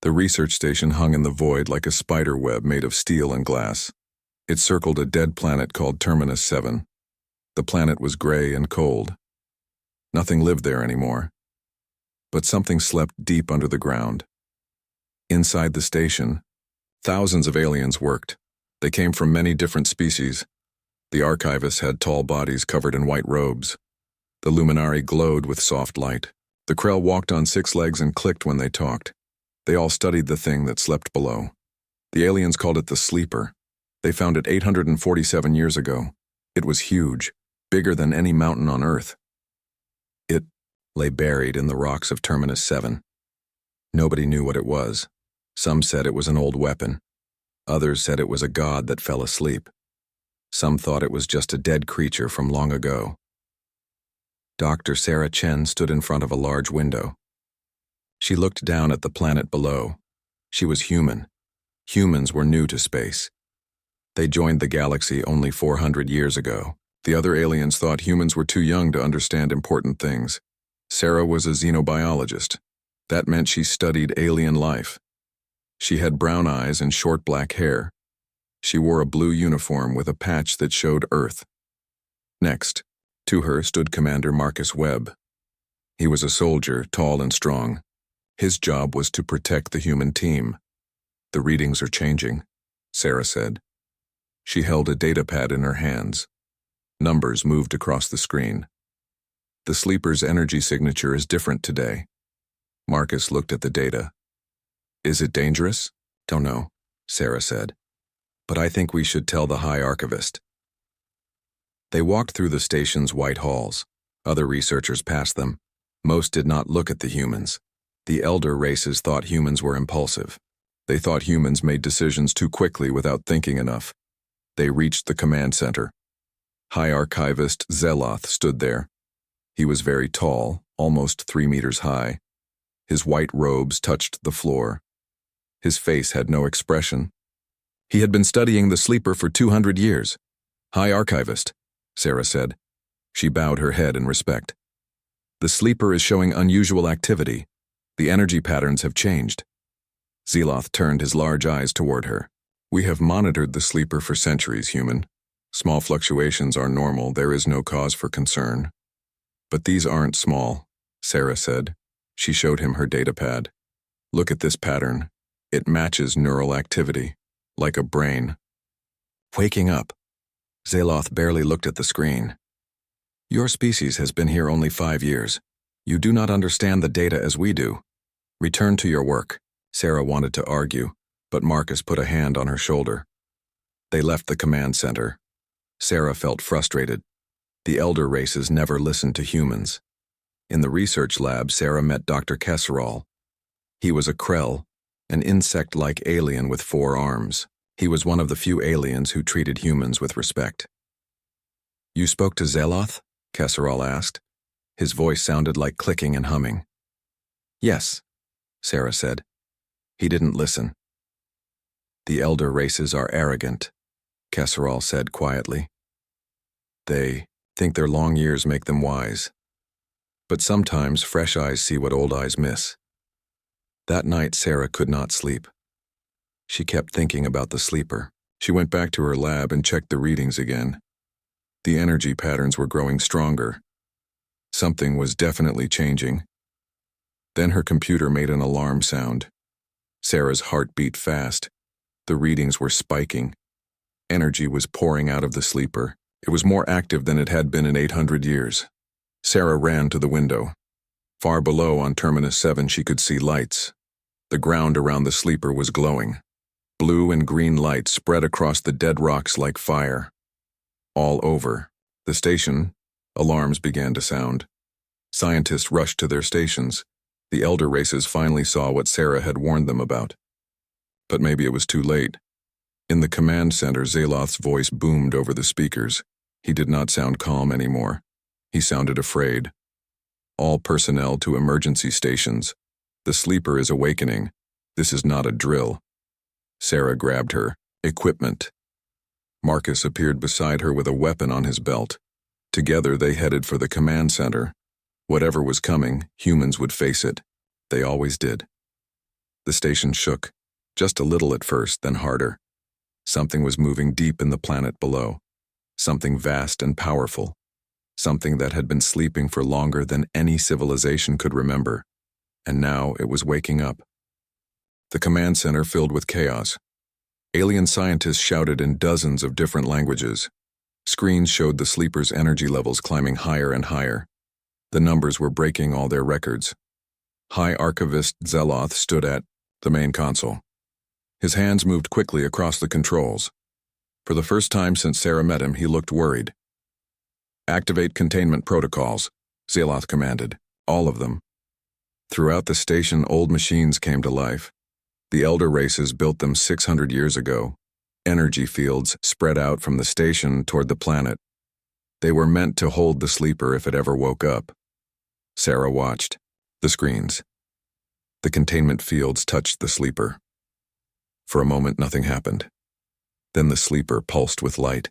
The research station hung in the void like a spider web made of steel and glass. It circled a dead planet called Terminus 7. The planet was gray and cold. Nothing lived there anymore. But something slept deep under the ground. Inside the station, thousands of aliens worked. They came from many different species. The archivists had tall bodies covered in white robes. The luminari glowed with soft light. The Krell walked on 6 legs and clicked when they talked. They all studied the thing that slept below. The aliens called it the Sleeper. They found it 847 years ago. It was huge, bigger than any mountain on Earth. It lay buried in the rocks of Terminus 7. Nobody knew what it was. Some said it was an old weapon. Others said it was a god that fell asleep. Some thought it was just a dead creature from long ago. Dr. Sarah Chen stood in front of a large window. She looked down at the planet below. She was human. Humans were new to space. They joined the galaxy only 400 years ago. The other aliens thought humans were too young to understand important things. Sarah was a xenobiologist. That meant she studied alien life. She had brown eyes and short black hair. She wore a blue uniform with a patch that showed Earth. Next, to her stood Commander Marcus Webb. He was a soldier, tall and strong. His job was to protect the human team. "The readings are changing," Sarah said. She held a datapad in her hands. Numbers moved across the screen. "The Sleeper's energy signature is different today." Marcus looked at the data. "Is it dangerous?" "Don't know," Sarah said. "But I think we should tell the High Archivist." They walked through the station's white halls. Other researchers passed them. Most did not look at the humans. The elder races thought humans were impulsive. They thought humans made decisions too quickly without thinking enough. They reached the command center. High Archivist Zeloth stood there. He was very tall, almost 3 meters high. His white robes touched the floor. His face had no expression. He had been studying the Sleeper for 200 years. "High Archivist," Sarah said. She bowed her head in respect. "The Sleeper is showing unusual activity. The energy patterns have changed." Zeloth turned his large eyes toward her. "We have monitored the Sleeper for centuries, human. Small fluctuations are normal. There is no cause for concern." "But these aren't small," Sarah said. She showed him her datapad. "Look at this pattern. It matches neural activity, like a brain." Waking up, Zeloth barely looked at the screen. "Your species has been here only 5 years. You do not understand the data as we do. Return to your work." Sarah wanted to argue, but Marcus put a hand on her shoulder. They left the command center. Sarah felt frustrated. The elder races never listened to humans. In the research lab, Sarah met Dr. Kesserall. He was a Krell, an insect-like alien with 4 arms. He was one of the few aliens who treated humans with respect. "You spoke to Zeloth?" Kesserall asked. His voice sounded like clicking and humming. "Yes," Sarah said. He didn't listen. "The elder races are arrogant," Kesserall said quietly. "They think their long years make them wise. But sometimes fresh eyes see what old eyes miss." That night, Sarah could not sleep. She kept thinking about the Sleeper. She went back to her lab and checked the readings again. The energy patterns were growing stronger. Something was definitely changing. Then her computer made an alarm sound. Sarah's heart beat fast. The readings were spiking. Energy was pouring out of the Sleeper. It was more active than it had been in 800 years. Sarah ran to the window. Far below on Terminus 7 she could see lights. The ground around the Sleeper was glowing. Blue and green light spread across the dead rocks like fire. All over the station, alarms began to sound. Scientists rushed to their stations. The elder races finally saw what Sarah had warned them about. But maybe it was too late. In the command center, Zeloth's voice boomed over the speakers. He did not sound calm anymore. He sounded afraid. "All personnel to emergency stations. The Sleeper is awakening. This is not a drill." Sarah grabbed her. "Equipment." Marcus appeared beside her with a weapon on his belt. Together they headed for the command center. Whatever was coming, humans would face it. They always did. The station shook, just a little at first, then harder. Something was moving deep in the planet below. Something vast and powerful. Something that had been sleeping for longer than any civilization could remember. And now it was waking up. The command center filled with chaos. Alien scientists shouted in dozens of different languages. Screens showed the sleepers' energy levels climbing higher and higher. The numbers were breaking all their records. High Archivist Zeloth stood at the main console. His hands moved quickly across the controls. For the first time since Sarah met him, he looked worried. "Activate containment protocols," Zeloth commanded. All of them. Throughout the station, old machines came to life. The elder races built them 600 years ago. Energy fields spread out from the station toward the planet. They were meant to hold the sleeper if it ever woke up. Sarah watched. The screens. The containment fields touched the sleeper. For a moment, nothing happened. Then the sleeper pulsed with light.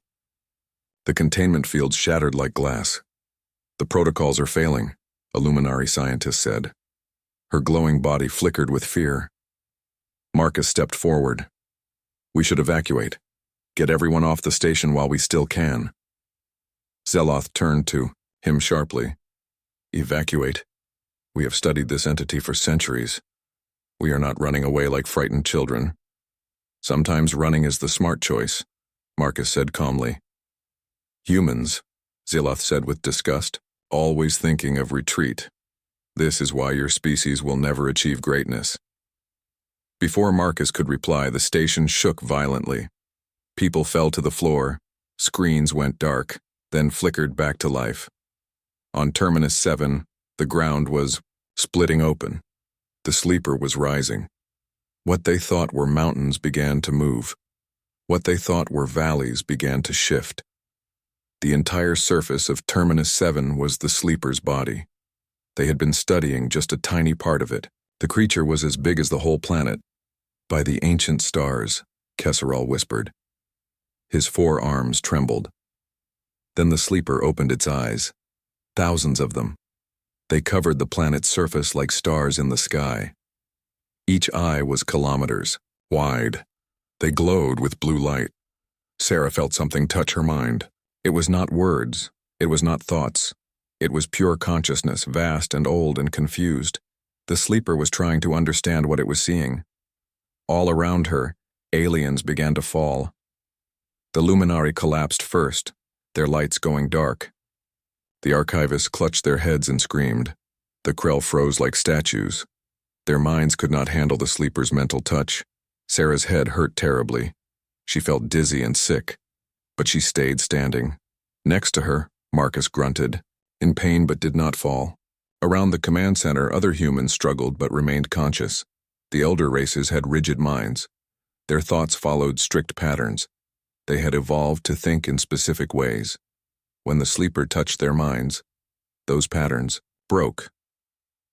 The containment fields shattered like glass. "The protocols are failing," a luminary scientist said. Her glowing body flickered with fear. Marcus stepped forward. "We should evacuate. Get everyone off the station while we still can." Zeloth turned to him sharply. "Evacuate? We have studied this entity for centuries. We are not running away like frightened children." "Sometimes running is the smart choice," Marcus said calmly. "Humans," Zeloth said with disgust, "always thinking of retreat. This is why your species will never achieve greatness." Before Marcus could reply, the station shook violently. People fell to the floor, screens went dark, then flickered back to life. On Terminus 7, the ground was splitting open. The sleeper was rising. What they thought were mountains began to move. What they thought were valleys began to shift. The entire surface of Terminus 7 was the sleeper's body. They had been studying just a tiny part of it. The creature was as big as the whole planet. "By the ancient stars," Kesserol whispered. His forearms trembled. Then the sleeper opened its eyes. Thousands of them. They covered the planet's surface like stars in the sky. Each eye was kilometers wide. They glowed with blue light. Sarah felt something touch her mind. It was not words. It was not thoughts. It was pure consciousness, vast and old and confused. The sleeper was trying to understand what it was seeing. All around her, aliens began to fall. The luminari collapsed first, their lights going dark. The archivists clutched their heads and screamed. The Krell froze like statues. Their minds could not handle the sleeper's mental touch. Sarah's head hurt terribly. She felt dizzy and sick, but she stayed standing. Next to her, Marcus grunted, in pain but did not fall. Around the command center, other humans struggled but remained conscious. The elder races had rigid minds. Their thoughts followed strict patterns. They had evolved to think in specific ways. When the sleeper touched their minds, those patterns broke.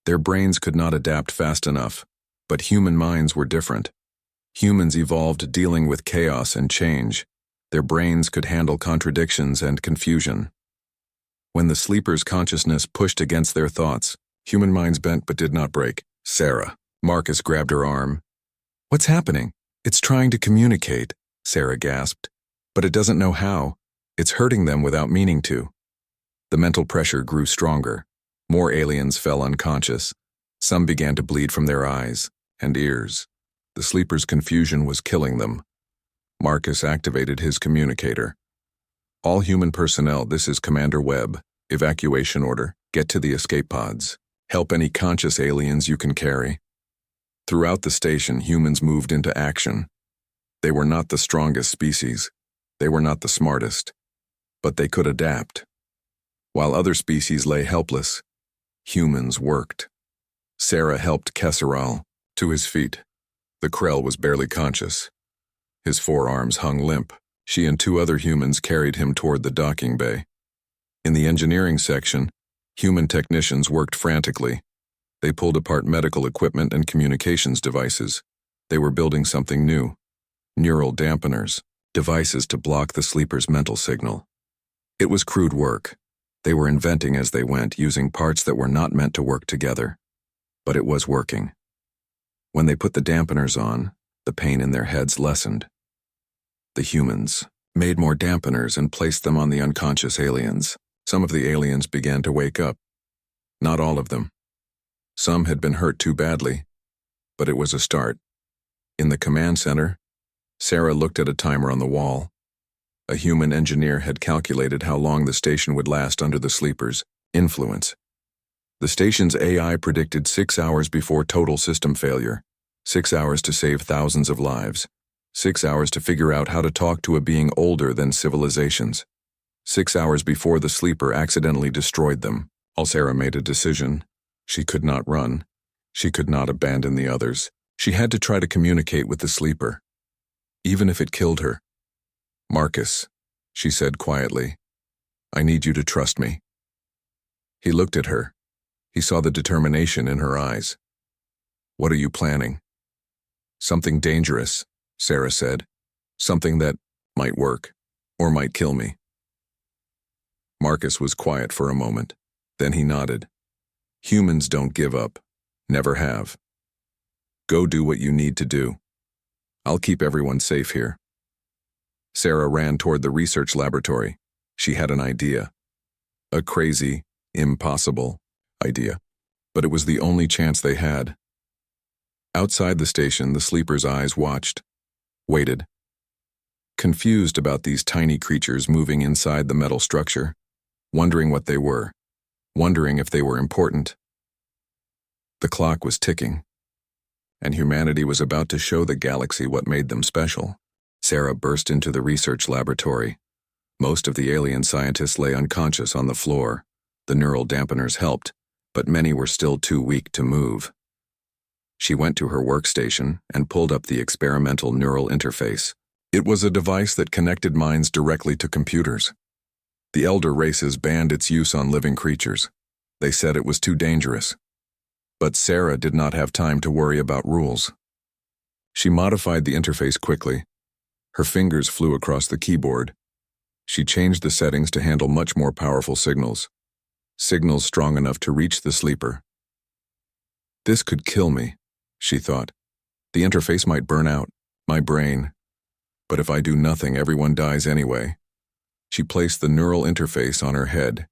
Their brains could not adapt fast enough, but human minds were different. Humans evolved dealing with chaos and change. Their brains could handle contradictions and confusion. When the sleeper's consciousness pushed against their thoughts, human minds bent but did not break. "Sarah." Marcus grabbed her arm. "What's happening?" "It's trying to communicate," Sarah gasped. "But it doesn't know how. It's hurting them without meaning to." The mental pressure grew stronger. More aliens fell unconscious. Some began to bleed from their eyes and ears. The sleeper's confusion was killing them. Marcus activated his communicator. "All human personnel, this is Commander Webb. Evacuation order. Get to the escape pods. Help any conscious aliens you can carry." Throughout the station, humans moved into action. They were not the strongest species. They were not the smartest. But they could adapt. While other species lay helpless, humans worked. Sarah helped Kesserol to his feet. The Krell was barely conscious. His forearms hung limp. She and two other humans carried him toward the docking bay. In the engineering section, human technicians worked frantically. They pulled apart medical equipment and communications devices. They were building something new. Neural dampeners, devices to block the sleeper's mental signal. It was crude work. They were inventing as they went, using parts that were not meant to work together. But it was working. When they put the dampeners on, the pain in their heads lessened. The humans made more dampeners and placed them on the unconscious aliens. Some of the aliens began to wake up. Not all of them. Some had been hurt too badly, but it was a start. In the command center, Sarah looked at a timer on the wall. A human engineer had calculated how long the station would last under the sleeper's influence. The station's AI predicted 6 hours before total system failure, 6 hours to save thousands of lives, 6 hours to figure out how to talk to a being older than civilizations, 6 hours before the sleeper accidentally destroyed them. Sarah made a decision. She could not run. She could not abandon the others. She had to try to communicate with the sleeper, even if it killed her. "Marcus," she said quietly, "I need you to trust me." He looked at her. He saw the determination in her eyes. "What are you planning?" "Something dangerous," Sarah said. "Something that might work, or might kill me." Marcus was quiet for a moment. Then he nodded. "Humans don't give up. Never have. Go do what you need to do. I'll keep everyone safe here." Sarah ran toward the research laboratory. She had an idea. A crazy, impossible idea. But it was the only chance they had. Outside the station, the sleeper's eyes watched, waited, confused about these tiny creatures moving inside the metal structure, wondering what they were, wondering if they were important. The clock was ticking, and humanity was about to show the galaxy what made them special. Sarah burst into the research laboratory. Most of the alien scientists lay unconscious on the floor. The neural dampeners helped, but many were still too weak to move. She went to her workstation and pulled up the experimental neural interface. It was a device that connected minds directly to computers. The elder races banned its use on living creatures. They said it was too dangerous. But Sarah did not have time to worry about rules. She modified the interface quickly. Her fingers flew across the keyboard. She changed the settings to handle much more powerful signals. Signals strong enough to reach the sleeper. "This could kill me," she thought. "The interface might burn out, my brain. But if I do nothing, everyone dies anyway." She placed the neural interface on her head.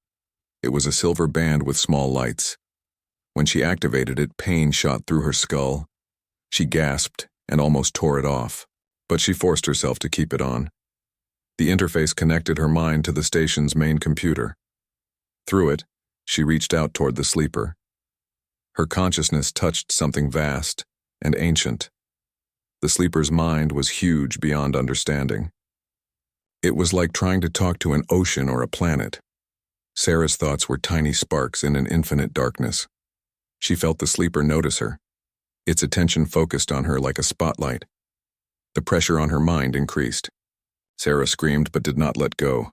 It was a silver band with small lights. When she activated it, pain shot through her skull. She gasped and almost tore it off, but she forced herself to keep it on. The interface connected her mind to the station's main computer. Through it, she reached out toward the sleeper. Her consciousness touched something vast and ancient. The sleeper's mind was huge beyond understanding. It was like trying to talk to an ocean or a planet. Sarah's thoughts were tiny sparks in an infinite darkness. She felt the sleeper notice her. Its attention focused on her like a spotlight. The pressure on her mind increased. Sarah screamed but did not let go.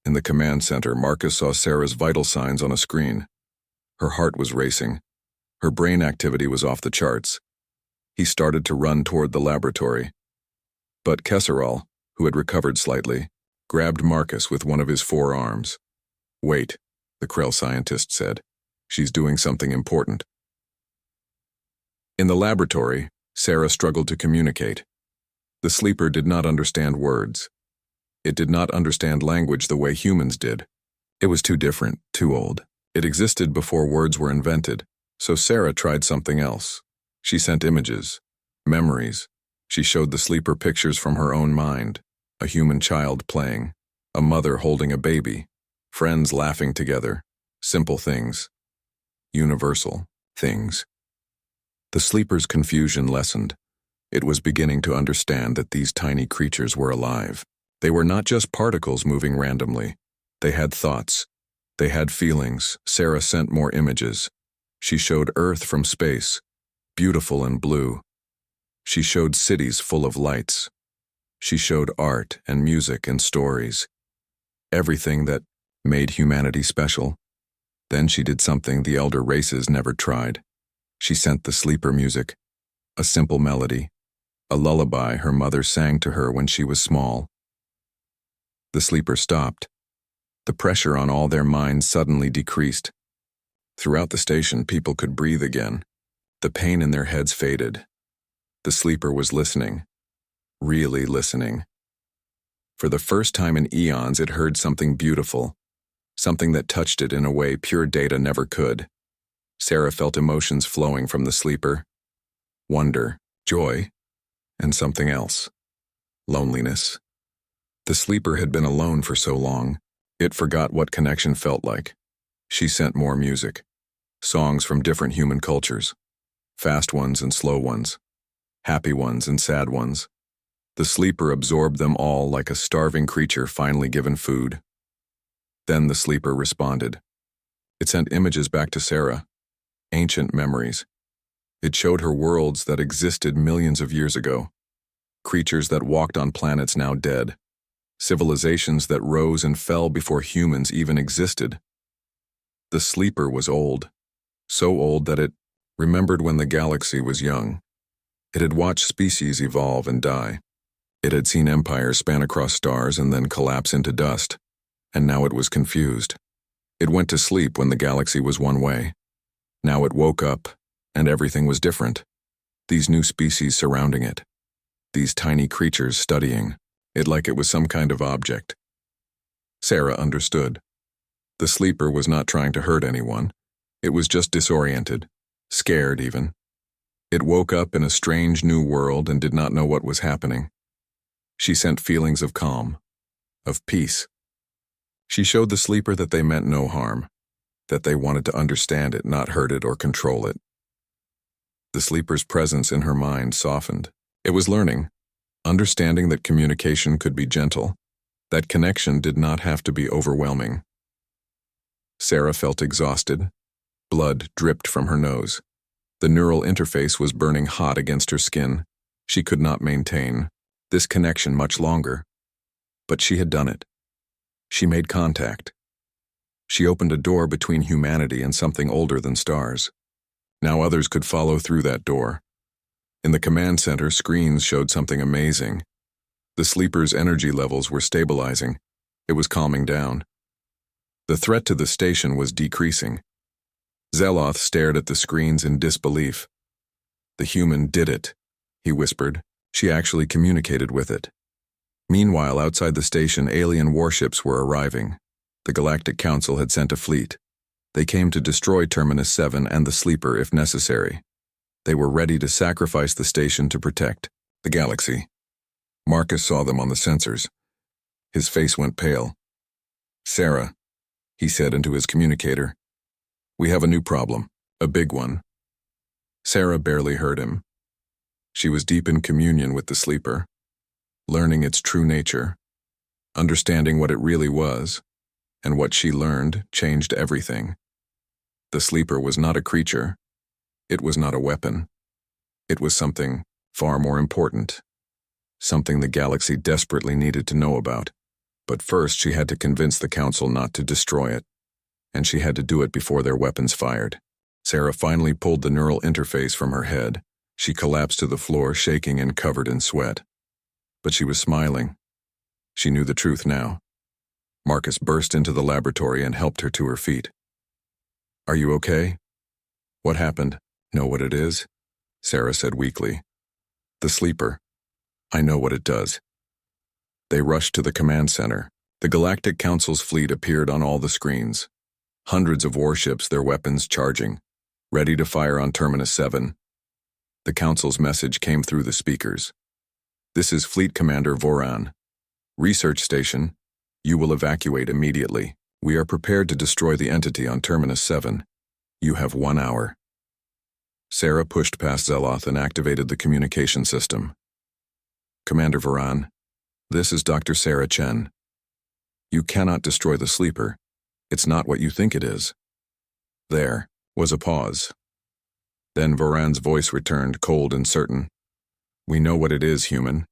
In the command center, Marcus saw Sarah's vital signs on a screen. Her heart was racing. Her brain activity was off the charts. He started to run toward the laboratory. But Kesseral, who had recovered slightly, grabbed Marcus with one of his forearms. "Wait," the Krell scientist said. "She's doing something important." In the laboratory, Sarah struggled to communicate. The sleeper did not understand words. It did not understand language the way humans did. It was too different, too old. It existed before words were invented, so Sarah tried something else. She sent images, memories. She showed the sleeper pictures from her own mind, a human child playing, a mother holding a baby, friends laughing together, simple things, universal things. The sleeper's confusion lessened. It was beginning to understand that these tiny creatures were alive. They were not just particles moving randomly. They had thoughts. They had feelings. Sarah sent more images. She showed Earth from space, beautiful and blue. She showed cities full of lights. She showed art and music and stories. Everything that made humanity special. Then she did something the elder races never tried. She sent the sleeper music, a simple melody, a lullaby her mother sang to her when she was small. The sleeper stopped. The pressure on all their minds suddenly decreased. Throughout the station, people could breathe again. The pain in their heads faded. The sleeper was listening. Really listening. For the first time in eons, it heard something beautiful. Something that touched it in a way pure data never could. Sarah felt emotions flowing from the sleeper. Wonder, joy, and something else. Loneliness. The sleeper had been alone for so long, it forgot what connection felt like. She sent more music. Songs from different human cultures. Fast ones and slow ones. Happy ones and sad ones. The sleeper absorbed them all like a starving creature finally given food. Then the sleeper responded. It sent images back to Sarah. Ancient memories. It showed her worlds that existed millions of years ago. Creatures that walked on planets now dead. Civilizations that rose and fell before humans even existed. The sleeper was old. So old that it remembered when the galaxy was young. It had watched species evolve and die. It had seen empires span across stars and then collapse into dust. And now it was confused. It went to sleep when the galaxy was one way. Now it woke up, and everything was different. These new species surrounding it. These tiny creatures studying it like it was some kind of object. Sarah understood. The sleeper was not trying to hurt anyone. It was just disoriented, scared even. It woke up in a strange new world and did not know what was happening. She sent feelings of calm, of peace. She showed the sleeper that they meant no harm, that they wanted to understand it, not hurt it or control it. The sleeper's presence in her mind softened. It was learning, understanding that communication could be gentle, that connection did not have to be overwhelming. Sarah felt exhausted. Blood dripped from her nose. The neural interface was burning hot against her skin. She could not maintain this connection much longer. But she had done it. She made contact. She opened a door between humanity and something older than stars. Now others could follow through that door. In the command center, screens showed something amazing. The sleeper's energy levels were stabilizing. It was calming down. The threat to the station was decreasing. Zeloth stared at the screens in disbelief. The human did it, he whispered. She actually communicated with it. Meanwhile, outside the station, alien warships were arriving. The Galactic Council had sent a fleet. They came to destroy Terminus 7 and the sleeper if necessary. They were ready to sacrifice the station to protect the galaxy. Marcus saw them on the sensors. His face went pale. Sarah, he said into his communicator, we have a new problem, a big one. Sarah barely heard him. She was deep in communion with the sleeper, learning its true nature, understanding what it really was, and what she learned changed everything. The sleeper was not a creature. It was not a weapon. It was something far more important. Something the galaxy desperately needed to know about. But first she had to convince the Council not to destroy it. And she had to do it before their weapons fired. Sarah finally pulled the neural interface from her head. She collapsed to the floor, shaking and covered in sweat. But she was smiling. She knew the truth now. Marcus burst into the laboratory and helped her to her feet. Are you okay? What happened? Know what it is? Sarah said weakly. The sleeper. I know what it does. They rushed to the command center. The Galactic Council's fleet appeared on all the screens. Hundreds of warships, their weapons charging, ready to fire on Terminus 7. The Council's message came through the speakers. This is Fleet Commander Voran. Research Station, you will evacuate immediately. We are prepared to destroy the entity on Terminus 7. You have 1 hour. Sarah pushed past Zeloth and activated the communication system. Commander Voran, this is Dr. Sarah Chen. You cannot destroy the sleeper. It's not what you think it is. There was a pause. Then Voran's voice returned, cold and certain. We know what it is, human.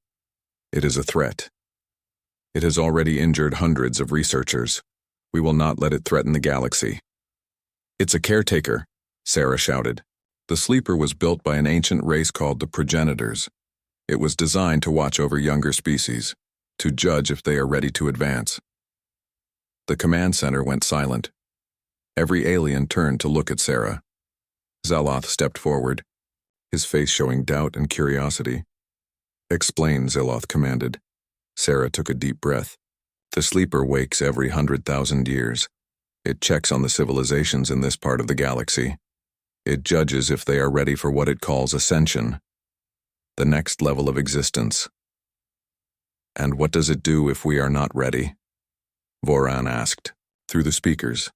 It is a threat. It has already injured hundreds of researchers. We will not let it threaten the galaxy. It's a caretaker, Sarah shouted. The sleeper was built by an ancient race called the progenitors. It was designed to watch over younger species, to judge if they are ready to advance. The command center went silent. Every alien turned to look at Sarah. Zeloth stepped forward. his face showing doubt and curiosity. "Explain," Zeloth commanded. Sarah took a deep breath. "The sleeper wakes every 100,000 years. It checks on the civilizations in this part of the galaxy. It judges if they are ready for what it calls ascension, the next level of existence." "And what does it do if we are not ready?" Voran asked, through the speakers.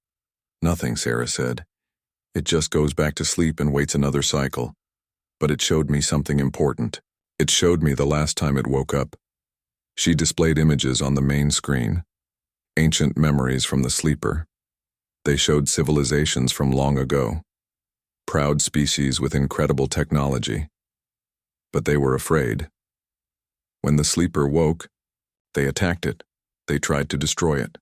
"Nothing," Sarah said. "It just goes back to sleep and waits another cycle. But it showed me something important. It showed me the last time it woke up." She displayed images on the main screen, ancient memories from the sleeper. They showed civilizations from long ago, proud species with incredible technology. But they were afraid. When the sleeper woke, they attacked it. They tried to destroy it.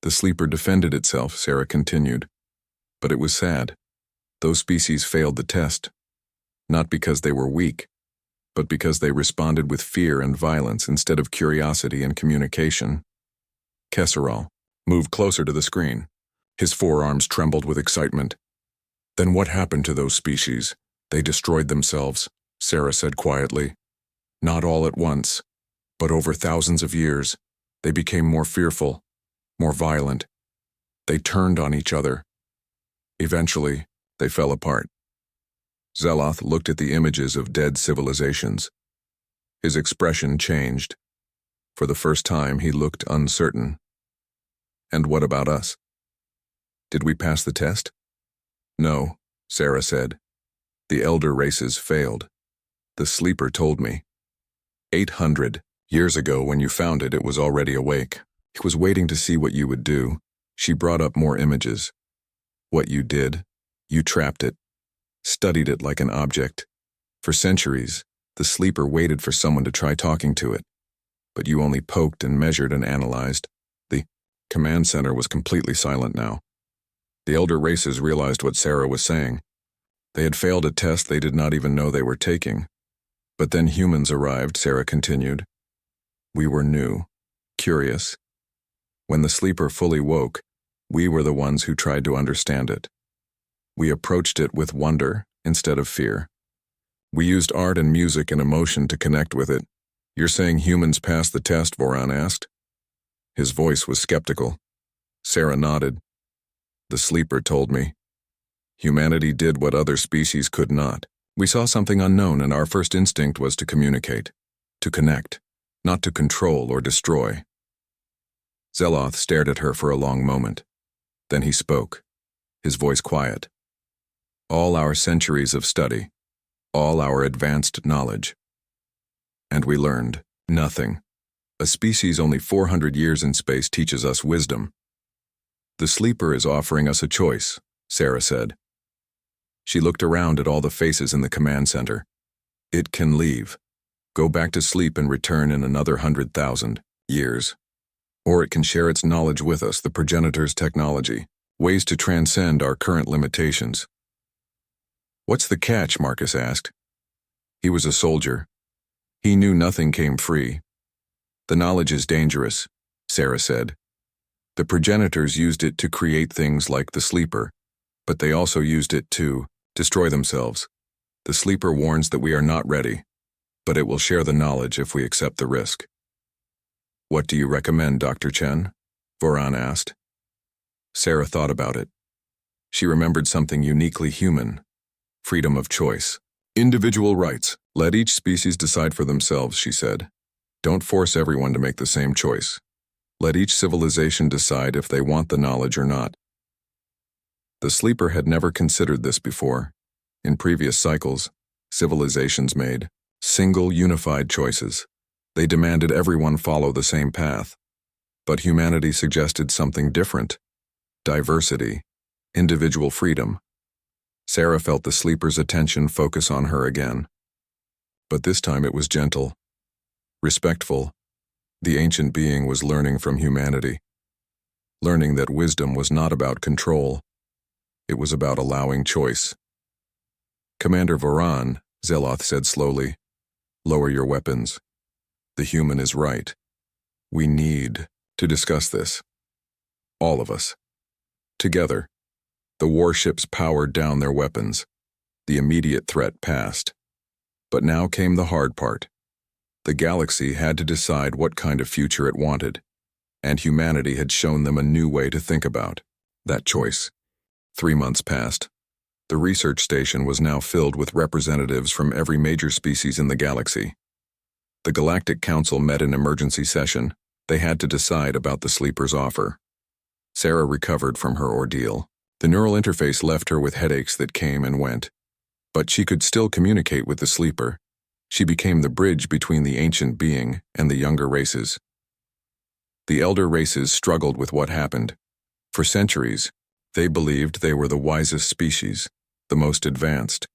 "The sleeper defended itself," Sarah continued. "But it was sad. Those species failed the test. Not because they were weak, but because they responded with fear and violence instead of curiosity and communication." Kesseral moved closer to the screen. His forearms trembled with excitement. "Then what happened to those species? They destroyed themselves," Sarah said quietly. "Not all at once, but over thousands of years. They became more fearful, more violent. They turned on each other. Eventually, they fell apart." Zeloth looked at the images of dead civilizations. His expression changed. For the first time, he looked uncertain. "And what about us? Did we pass the test?" "No," Sarah said. "The elder races failed. The sleeper told me. 800 years ago, when you found it, it was already awake. It was waiting to see what you would do." She brought up more images. "What you did, you trapped it, studied it like an object. For centuries, the sleeper waited for someone to try talking to it. But you only poked and measured and analyzed." The command center was completely silent now. The elder races realized what Sarah was saying. They had failed a test they did not even know they were taking. "But then humans arrived," Sarah continued. "We were new, curious. When the sleeper fully woke, we were the ones who tried to understand it. We approached it with wonder instead of fear. We used art and music and emotion to connect with it." "You're saying humans passed the test?" Voran asked. His voice was skeptical. Sarah nodded. "The sleeper told me. Humanity did what other species could not. We saw something unknown, and our first instinct was to communicate, to connect, not to control or destroy." Zeloth stared at her for a long moment. Then he spoke, his voice quiet. "All our centuries of study, all our advanced knowledge. And we learned nothing. A species only 400 years in space teaches us wisdom. The sleeper is offering us a choice," Sarah said. She looked around at all the faces in the command center. "It can leave, go back to sleep and return in another 100,000 years. Or it can share its knowledge with us, the progenitor's technology, ways to transcend our current limitations." "What's the catch?" Marcus asked. He was a soldier. He knew nothing came free. "The knowledge is dangerous," Sarah said. "The progenitors used it to create things like the sleeper, but they also used it to destroy themselves. The sleeper warns that we are not ready, but it will share the knowledge if we accept the risk." "What do you recommend, Dr. Chen?" Voran asked. Sarah thought about it. She remembered something uniquely human: freedom of choice. "Individual rights. Let each species decide for themselves," she said. "Don't force everyone to make the same choice. Let each civilization decide if they want the knowledge or not." The sleeper had never considered this before. In previous cycles, civilizations made single unified choices. They demanded everyone follow the same path. But humanity suggested something different: diversity, individual freedom. Sarah felt the sleeper's attention focus on her again. But this time it was gentle, respectful. The ancient being was learning from humanity, learning that wisdom was not about control. It was about allowing choice. "Commander Voran," Zeloth said slowly, "lower your weapons. The human is right. We need to discuss this. All of us. Together." The warships powered down their weapons. The immediate threat passed. But now came the hard part. The galaxy had to decide what kind of future it wanted, and humanity had shown them a new way to think about that choice. 3 months passed. The research station was now filled with representatives from every major species in the galaxy. The Galactic Council met in emergency session. They had to decide about the sleeper's offer. Sarah recovered from her ordeal. The neural interface left her with headaches that came and went. But she could still communicate with the sleeper. She became the bridge between the ancient being and the younger races. The elder races struggled with what happened. For centuries, they believed they were the wisest species, the most advanced.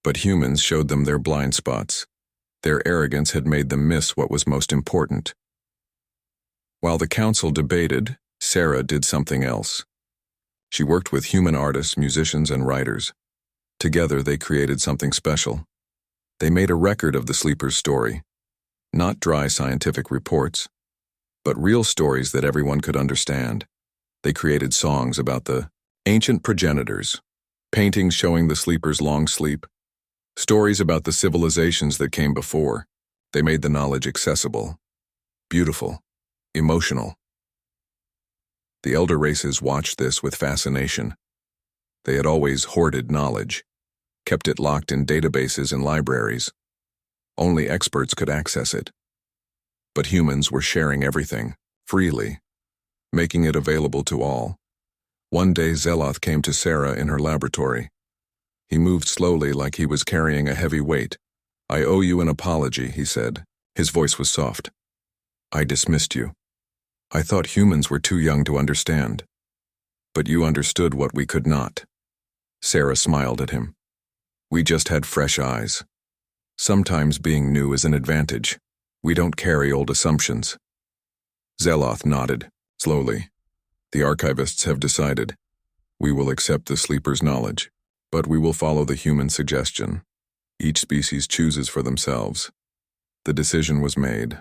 But humans showed them their blind spots. Their arrogance had made them miss what was most important. While the council debated, Sarah did something else. She worked with human artists, musicians, and writers. Together, they created something special. They made a record of the sleeper's story. Not dry scientific reports, but real stories that everyone could understand. They created songs about the ancient progenitors, paintings showing the sleeper's long sleep, stories about the civilizations that came before. They made the knowledge accessible, beautiful, emotional. The elder races watched this with fascination. They had always hoarded knowledge, kept it locked in databases and libraries. Only experts could access it. But humans were sharing everything, freely, making it available to all. One day Zeloth came to Sarah in her laboratory. He moved slowly like he was carrying a heavy weight. "I owe you an apology," he said. His voice was soft. "I dismissed you. I thought humans were too young to understand. But you understood what we could not." Sarah smiled at him. "We just had fresh eyes. Sometimes being new is an advantage. We don't carry old assumptions." Zeloth nodded, slowly. "The archivists have decided. We will accept the sleeper's knowledge, but we will follow the human suggestion. Each species chooses for themselves." The decision was made.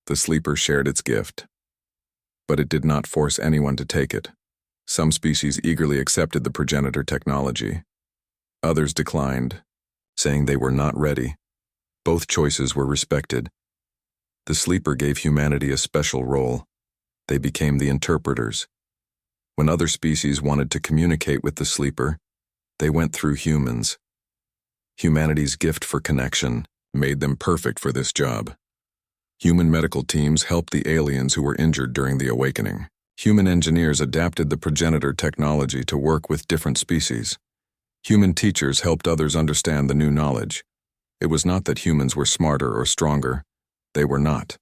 The sleeper shared its gift. But it did not force anyone to take it. Some species eagerly accepted the progenitor technology. Others declined, saying they were not ready. Both choices were respected. The sleeper gave humanity a special role. They became the interpreters. When other species wanted to communicate with the sleeper, they went through humans. Humanity's gift for connection made them perfect for this job. Human medical teams helped the aliens who were injured during the awakening. Human engineers adapted the progenitor technology to work with different species. Human teachers helped others understand the new knowledge. It was not that humans were smarter or stronger. They were not.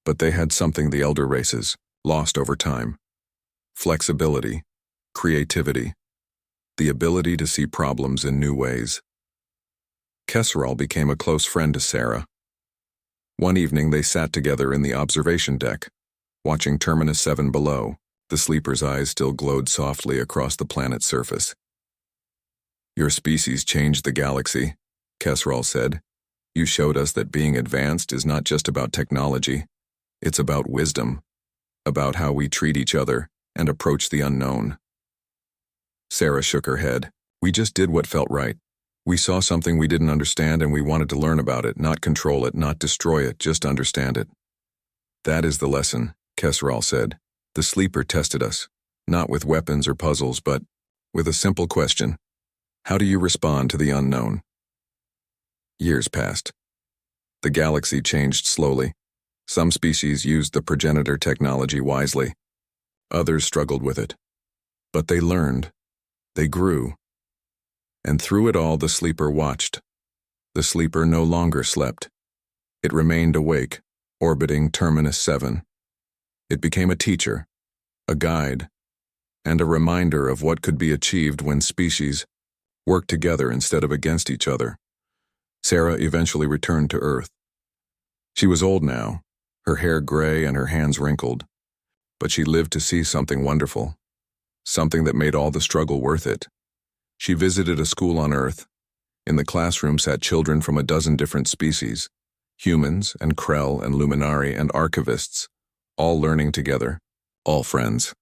But they had something the elder races lost over time: flexibility, creativity, the ability to see problems in new ways. Kesserol became a close friend to Sarah. One evening they sat together in the observation deck, watching Terminus 7 below. The sleeper's eyes still glowed softly across the planet's surface. "Your species changed the galaxy," Kesserol said. "You showed us that being advanced is not just about technology. It's about wisdom, about how we treat each other and approach the unknown." Sarah shook her head. "We just did what felt right. We saw something we didn't understand and we wanted to learn about it, not control it, not destroy it, just understand it." "That is the lesson," Kesserol said. "The sleeper tested us, not with weapons or puzzles, but with a simple question. How do you respond to the unknown?" Years passed. The galaxy changed slowly. Some species used the progenitor technology wisely. Others struggled with it. But they learned. They grew. And through it all, the sleeper watched. The sleeper no longer slept. It remained awake, orbiting Terminus 7. It became a teacher, a guide, and a reminder of what could be achieved when species worked together instead of against each other. Sarah eventually returned to Earth. She was old now, her hair gray and her hands wrinkled, but she lived to see something wonderful, something that made all the struggle worth it. She visited a school on Earth. In the classroom sat children from a dozen different species, humans and Krell and Luminari and archivists, all learning together, all friends.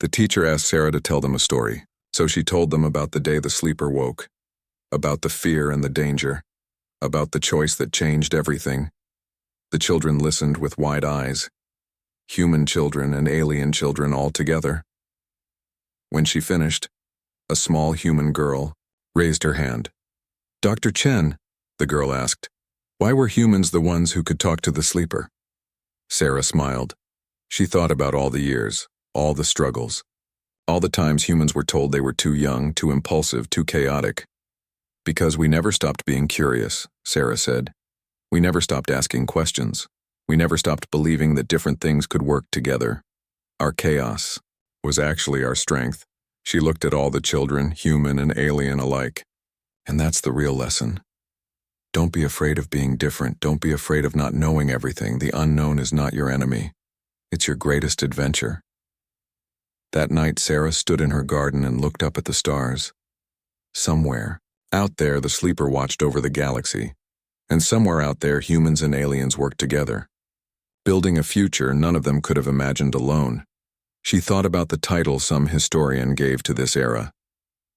The teacher asked Sarah to tell them a story, so she told them about the day the sleeper woke. about the fear and the danger, about the choice that changed everything. The children listened with wide eyes, human children and alien children all together. When she finished, a small human girl raised her hand. "Dr. Chen," the girl asked, "why were humans the ones who could talk to the sleeper?" Sarah smiled. She thought about all the years, all the struggles, all the times humans were told they were too young, too impulsive, too chaotic. "Because we never stopped being curious," Sarah said. "We never stopped asking questions. We never stopped believing that different things could work together. Our chaos was actually our strength." She looked at all the children, human and alien alike. "And that's the real lesson. Don't be afraid of being different. Don't be afraid of not knowing everything. The unknown is not your enemy. It's your greatest adventure." That night, Sarah stood in her garden and looked up at the stars. Somewhere out there, the sleeper watched over the galaxy. And somewhere out there, humans and aliens worked together, building a future none of them could have imagined alone. She thought about the title some historian gave to this era,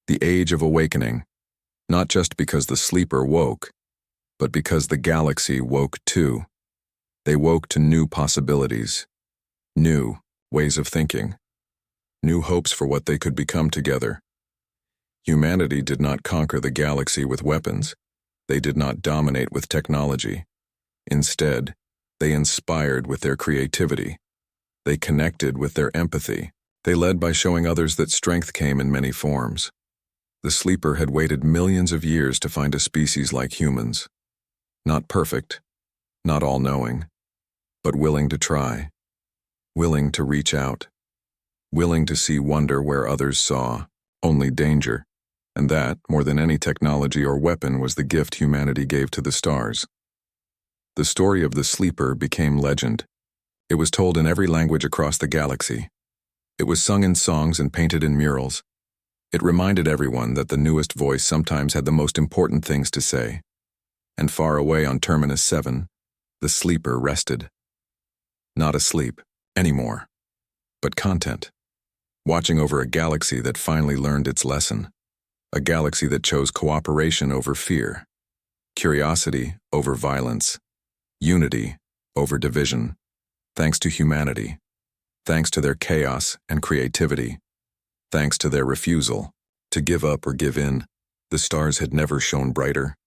the Age of Awakening, not just because the sleeper woke, but because the galaxy woke too. They woke to new possibilities, new ways of thinking, new hopes for what they could become together. Humanity did not conquer the galaxy with weapons. They did not dominate with technology. Instead, they inspired with their creativity. They connected with their empathy. They led by showing others that strength came in many forms. The sleeper had waited millions of years to find a species like humans. Not perfect, not all-knowing, but willing to try, willing to reach out, willing to see wonder where others saw only danger. And that, more than any technology or weapon, was the gift humanity gave to the stars. The story of the sleeper became legend. It was told in every language across the galaxy. It was sung in songs and painted in murals. It reminded everyone that the newest voice sometimes had the most important things to say. And far away on Terminus 7, the sleeper rested. Not asleep anymore, but content, watching over a galaxy that finally learned its lesson. A galaxy that chose cooperation over fear, curiosity over violence, unity over division. Thanks to humanity, thanks to their chaos and creativity, thanks to their refusal to give up or give in, the stars had never shone brighter.